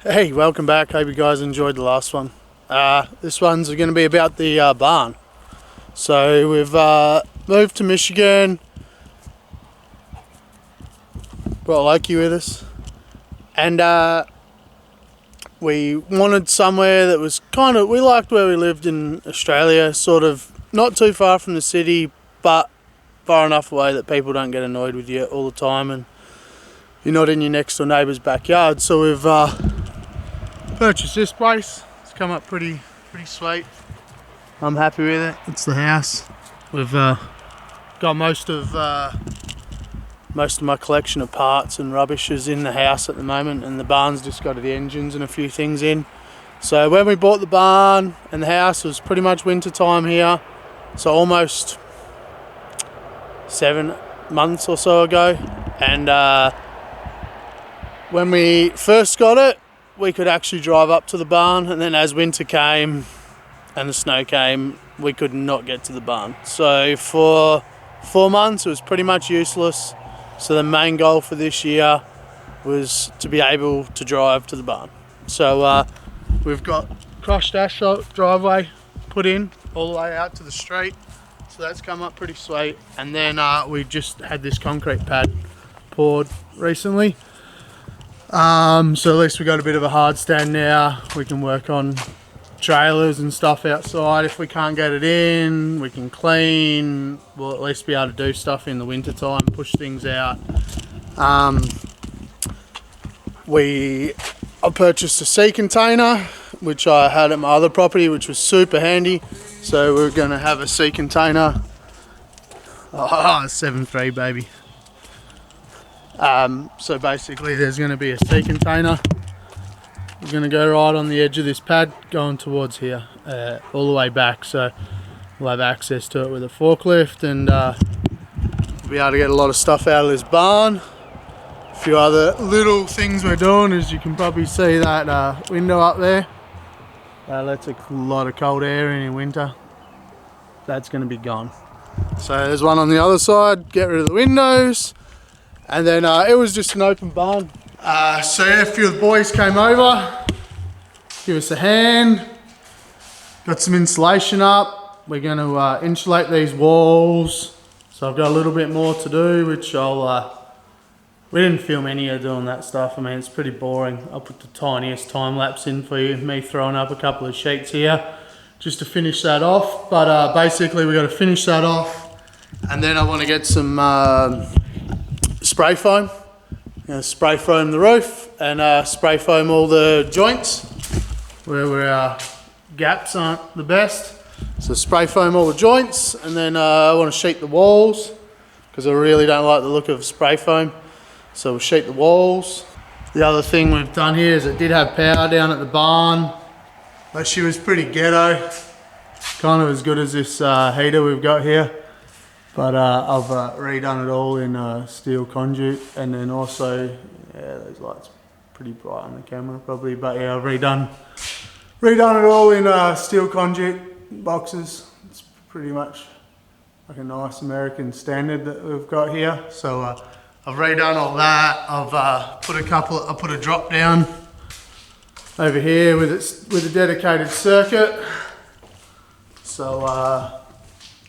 Hey, welcome back. Hope you guys enjoyed the last one. This one's going to be about the barn. So we've moved to Michigan, brought Loki with us, and we wanted somewhere that was we liked where we lived in Australia, sort of not too far from the city, but far enough away that people don't get annoyed with you all the time and you're not in your next door neighbour's backyard. So we've purchased this place. It's come up pretty sweet. I'm happy with it. It's the house. We've got most of my collection of parts and rubbish is in the house at the moment, and the barn's just got the engines and a few things in. So when we bought the barn and the house, it was pretty much winter time here, so almost 7 months or so ago. And when we first got it, we could actually drive up to the barn, and then as winter came and the snow came, we could not get to the barn. So for 4 months it was pretty much useless. So the main goal for this year was to be able to drive to the barn. So we've got crushed asphalt driveway put in all the way out to the street, so that's come up pretty sweet. And then we just had this concrete pad poured recently. So at least we got a bit of a hard stand now. We can work on trailers and stuff outside. If we can't get it in, we can clean. We'll at least be able to do stuff in the winter time, push things out. I purchased a sea container, which I had at my other property, which was super handy. So we're going to have a sea container. 7.3 baby. So basically there's going to be a sea container. We're going to go right on the edge of this pad going towards here, all the way back, so we'll have access to it with a forklift, and we'll be able to get a lot of stuff out of this barn. A few other little things we're doing is, you can probably see that window up there. That lets a lot of cold air in winter. That's going to be gone. So there's one on the other side, get rid of the windows. And then it was just an open barn. So yeah, a few of the boys came over, give us a hand, got some insulation up. We're going to insulate these walls. So I've got a little bit more to do, which we didn't film any of doing that stuff. I mean, it's pretty boring. I'll put the tiniest time lapse in for you, me throwing up a couple of sheets here just to finish that off. But basically we got to finish that off, and then I want to get some spray foam. I'm going to spray foam the roof and spray foam all the joints where our gaps aren't the best. So spray foam all the joints, and then I want to sheet the walls because I really don't like the look of spray foam. So we'll sheet the walls. The other thing we've done here is it did have power down at the barn, but she was pretty ghetto. Kind of as good as this heater we've got here. But I've redone it all in steel conduit, and then also, yeah, those lights pretty bright on the camera probably, but yeah, I've redone it all in steel conduit boxes. It's pretty much like a nice American standard that we've got here. So I've redone all that. I've put a drop down over here with a dedicated circuit. So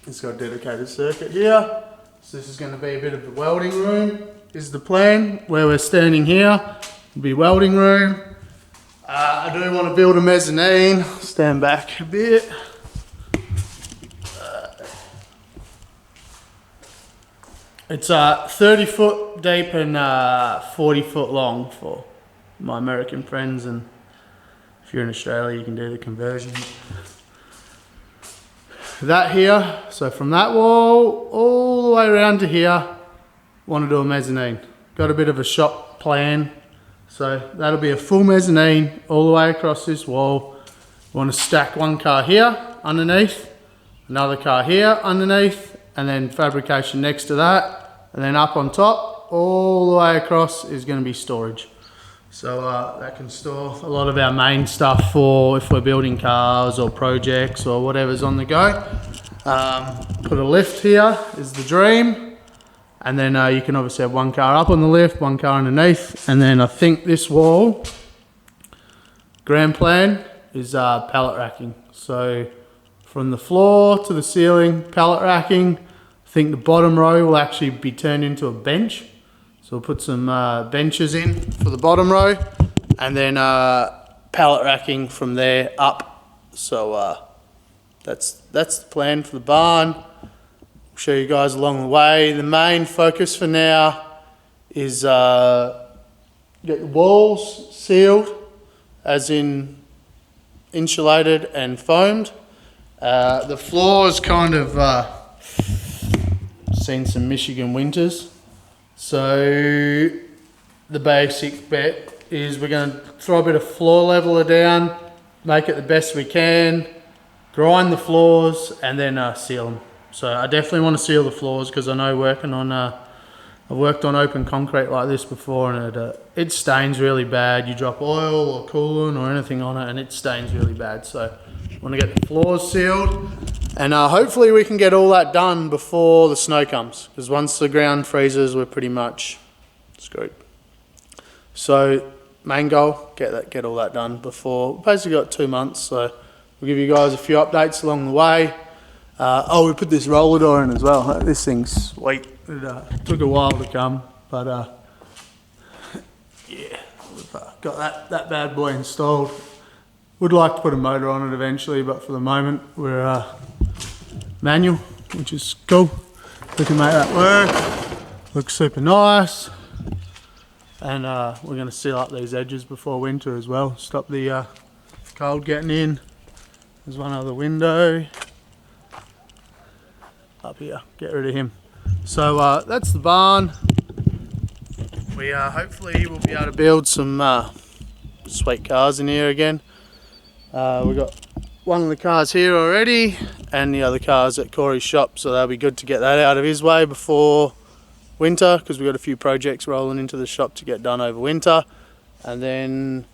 it's got a dedicated circuit here. So this is going to be a bit of the welding room, is the plan. Where we're standing here will be welding room. I do want to build a mezzanine. Stand back a bit. It's 30 foot deep and 40 foot long for my American friends, and if you're in Australia you can do the conversion. That here, so from that wall all the way around to here, want to do a mezzanine. Got a bit of a shop plan, so that'll be a full mezzanine all the way across this wall. Want to stack one car here underneath, another car here underneath, and then fabrication next to that, and then up on top all the way across is going to be storage. So that can store a lot of our main stuff for if we're building cars or projects or whatever's on the go. Put a lift here is the dream. And then you can obviously have one car up on the lift, one car underneath. And then I think this wall grand plan is pallet racking. So from the floor to the ceiling, pallet racking. I think the bottom row will actually be turned into a bench. So we'll put some benches in for the bottom row, and then pallet racking from there up. So that's the plan for the barn. I'll show you guys along the way. The main focus for now is get the walls sealed, as in insulated and foamed. The floor's kind of seen some Michigan winters. So the basic bet is we're going to throw a bit of floor leveler down, make it the best we can, grind the floors, and then seal them. So I definitely want to seal the floors because I know working on I've worked on open concrete like this before, and it stains really bad. You drop oil or coolant or anything on it and it stains really bad. So I want to get the floors sealed, and hopefully we can get all that done before the snow comes, because once the ground freezes we're pretty much screwed. So main goal, get all that done before, basically got 2 months, so we'll give you guys a few updates along the way. We put this roller door in as well. This thing's sweet. It took a while to come, but yeah, we've got that bad boy installed. Would like to put a motor on it eventually, but for the moment we're manual, which is cool. We can make that work. Looks super nice. And we're going to seal up these edges before winter as well. Stop the cold getting in. There's one other window up here. Get rid of him. So that's the barn. We hopefully will be able to build some sweet cars in here again. We've got one of the cars here already, and the other car's at Corey's shop, so that'll be good to get that out of his way before winter, because we've got a few projects rolling into the shop to get done over winter. And then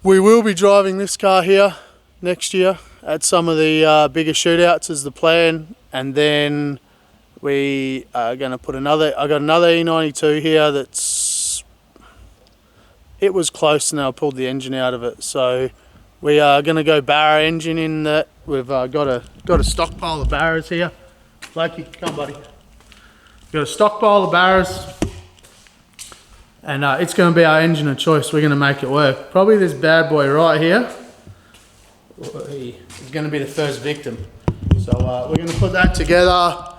we will be driving this car here next year at some of the bigger shootouts is the plan. And then we are going to put I got another E92 here it was close, and I pulled the engine out of it. So we are going to go Barra engine in that. We've got a stockpile of Barras here. Blakey, come buddy. Got a stockpile of Barras, and it's going to be our engine of choice. We're going to make it work. Probably this bad boy right here is going to be the first victim. So we're going to put that together.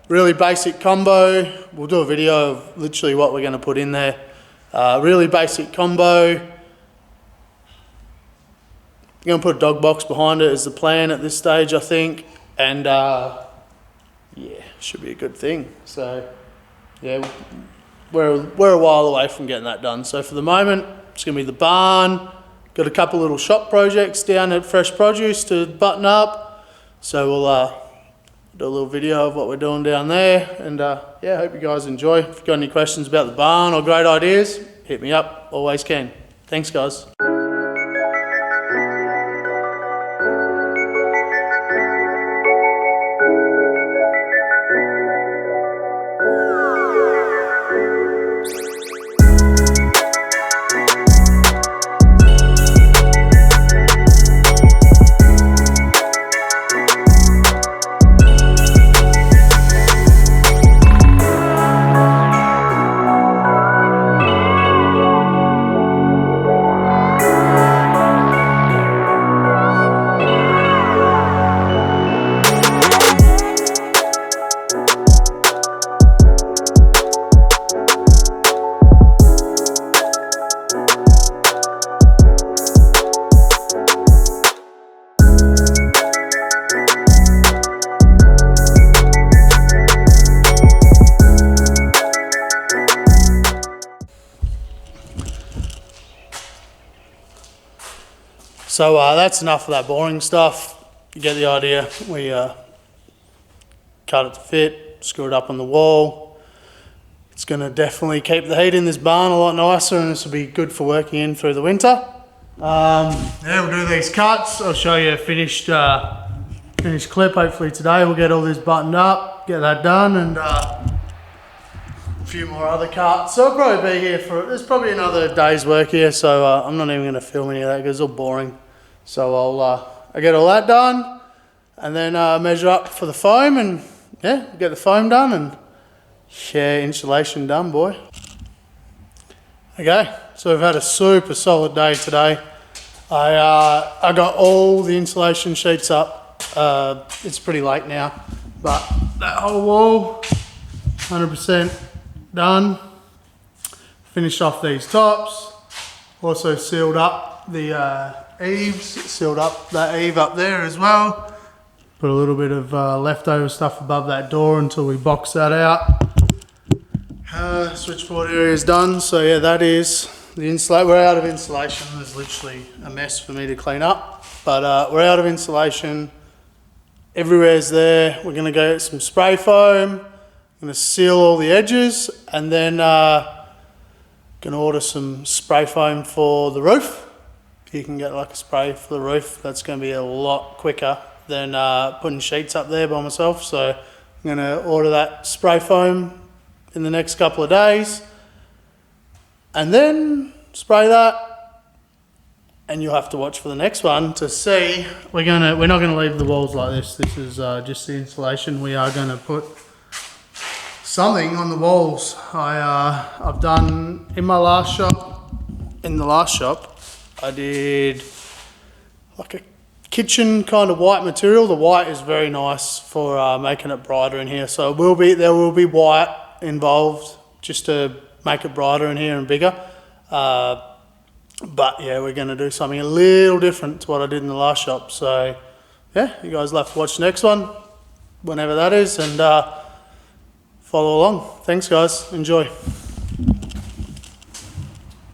Really basic combo. We'll do a video of literally what we're going to put in there. Really basic combo. I'm going to put a dog box behind it is the plan at this stage, I think. And yeah, should be a good thing. So yeah, we're a while away from getting that done. So for the moment, it's going to be the barn. Got a couple little shop projects down at Fresh Produce to button up. So we'll do a little video of what we're doing down there. And yeah, hope you guys enjoy. If you've got any questions about the barn or great ideas, hit me up, always can. Thanks guys. So that's enough of that boring stuff. You get the idea. We cut it to fit, screw it up on the wall. It's going to definitely keep the heat in this barn a lot nicer, and this will be good for working in through the winter. Yeah, we'll do these cuts. I'll show you a finished clip hopefully today. We'll get all this buttoned up, get that done, and a few more other carts. So I'll probably be here for, there's probably another day's work here, so I'm not even going to film any of that because it's all boring. So I'll get all that done and then measure up for the foam and yeah, get the foam done and yeah, insulation done, boy. Okay, so we've had a super solid day today. I got all the insulation sheets up. It's pretty late now, but that whole wall, 100% done. Finished off these tops. Also sealed up the eaves, sealed up that eave up there as well. Put a little bit of leftover stuff above that door until we box that out. Switchboard area is done, so yeah, that is the insulation. We're out of insulation. There's literally a mess for me to clean up, but we're out of insulation. Everywhere's there. We're gonna go get some spray foam. I'm gonna seal all the edges, and then gonna order some spray foam for the roof. You can get like a spray for the roof. That's gonna be a lot quicker than putting sheets up there by myself. So I'm gonna order that spray foam in the next couple of days and then spray that, and you'll have to watch for the next one to see. We're not gonna leave the walls like this. This is just the insulation. We are gonna put something on the walls. I've done in my last shop, I did like a kitchen kind of white material. The white is very nice for making it brighter in here. So there will be white involved just to make it brighter in here and bigger. But yeah, we're going to do something a little different to what I did in the last shop. So yeah, you guys will have to watch the next one, whenever that is, and follow along. Thanks guys, enjoy.